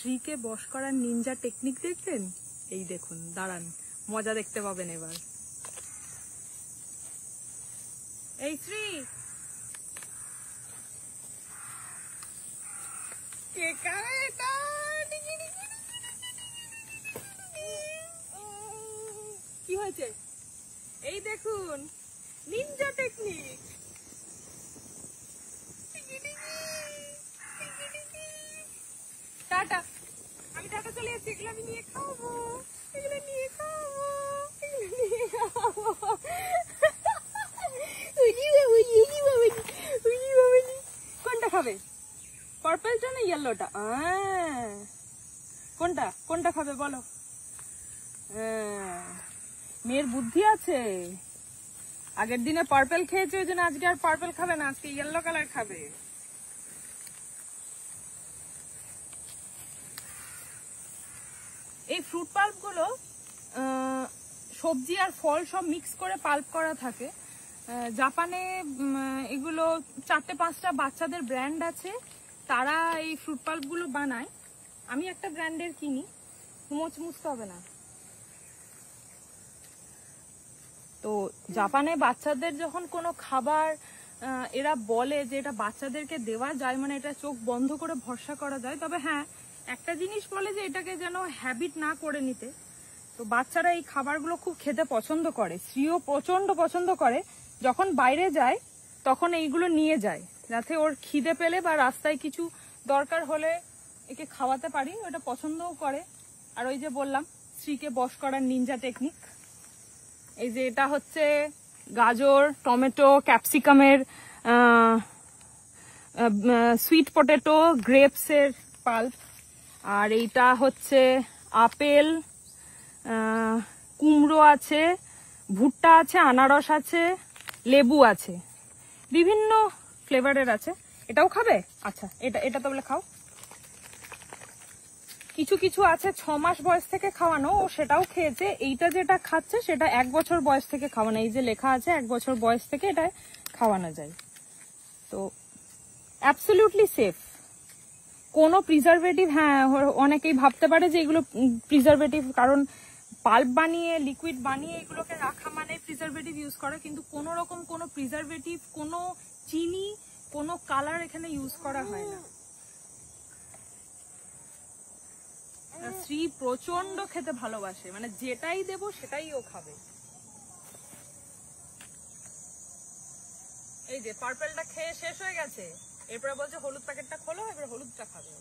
শ্রীকে বশ করার Ninja technique দেখবেন? এই দেখুন, দাঁড়ান, মজা দেখতে পাবেন এবার। এই শ্রী, কি হয়েছে? এই দেখুন নিনজা টেকনিক। টাটা, আমি টাটা চলে যাচ্ছি। এগুলো আমি নিয়ে খাবো, এগুলো নিয়ে খাবো, এগুলো নিয়ে খাবো। কোনটা খাবে? পার্পলটা না ইয়েলোটা? কোনটা কোনটা খাবে বলো? মেয়ের বুদ্ধি আছে। আগের দিনে পার্পল খেয়েছে, ওই জন্য আজকে আর পার্পল খাবে না, আজকে ইয়েলো কালার খাবে। এই ফ্রুট পাল্প গুলো সবজি আর ফল সব মিক্স করে পাল্প করা থাকে। জাপানে এগুলো 4-5টা বাচ্চাদের ব্র্যান্ড আছে, তারা এই ফ্রুট পাল্প গুলো বানায়। আমি একটা ব্র্যান্ডের কিনি, মুছতে হবে না। তো জাপানে বাচ্চাদের যখন কোনো খাবার এরা বলে যে এটা বাচ্চাদেরকে দেওয়া যায়, মানে এটা চোখ বন্ধ করে ভরসা করা যায়, তবে হ্যাঁ একটা জিনিস বলে যে এটাকে যেন হ্যাবিট না করে নিতে। তো বাচ্চারা এই খাবারগুলো খুব খেতে পছন্দ করে, শ্রীও প্রচন্ড পছন্দ করে। যখন বাইরে যায় তখন এইগুলো নিয়ে যায়, যাতে ওর খিদে পেলে বা রাস্তায় কিছু দরকার হলে একে খাওয়াতে পারি, ওটা পছন্দও করে। আর ওই যে বললাম শ্রীকে বশ করার নিনজা টেকনিক, এই যে এটা হচ্ছে গাজর, টমেটো, ক্যাপসিকামের, সুইট পটেটো, গ্রেপস এর পাল্প। আর এইটা হচ্ছে আপেল, কুমড়ো আছে, ভুট্টা আছে, আনারস আছে, লেবু আছে, বিভিন্ন ফ্লেভারের আছে। এটাও খাবে? আচ্ছা, এটা তো বলে খাও। কিছু কিছু আছে 6 মাস বয়স থেকে খাওয়ানো, ও সেটাও খেয়েছে। এইটা যেটা খাচ্ছে সেটা 1 বছর বয়স থেকে খাওয়ানো, এই যে লেখা আছে 1 বছর বয়স থেকে এটা খাওয়ানো যায়। তো অ্যাবসলিউটলি সেফ, কোনো প্রিজারভেটিভ। হ্যাঁ, অনেকেই ভাবতে পারে যে এগুলো প্রিজারভেটিভ, কারণ পাল্প বানিয়ে লিকুইড বানিয়ে এগুলোকে রাখা মানে প্রিজারভেটিভ ইউজ করা, কিন্তু কোনো রকম কোনো প্রিজারভেটিভ, কোনো চিনি, কোনো কালার এখানে ইউজ করা হয় না। শ্রী প্রচন্ড খেতে ভালোবাসে, মানে যেটাই দেবো সেটাই ও খাবে। এই যে পার্পলটা খেয়ে শেষ হয়ে গেছে, এরপরে বলছে হলুদ প্যাকেটটা খোলো, এবার হলুদটা খাবে।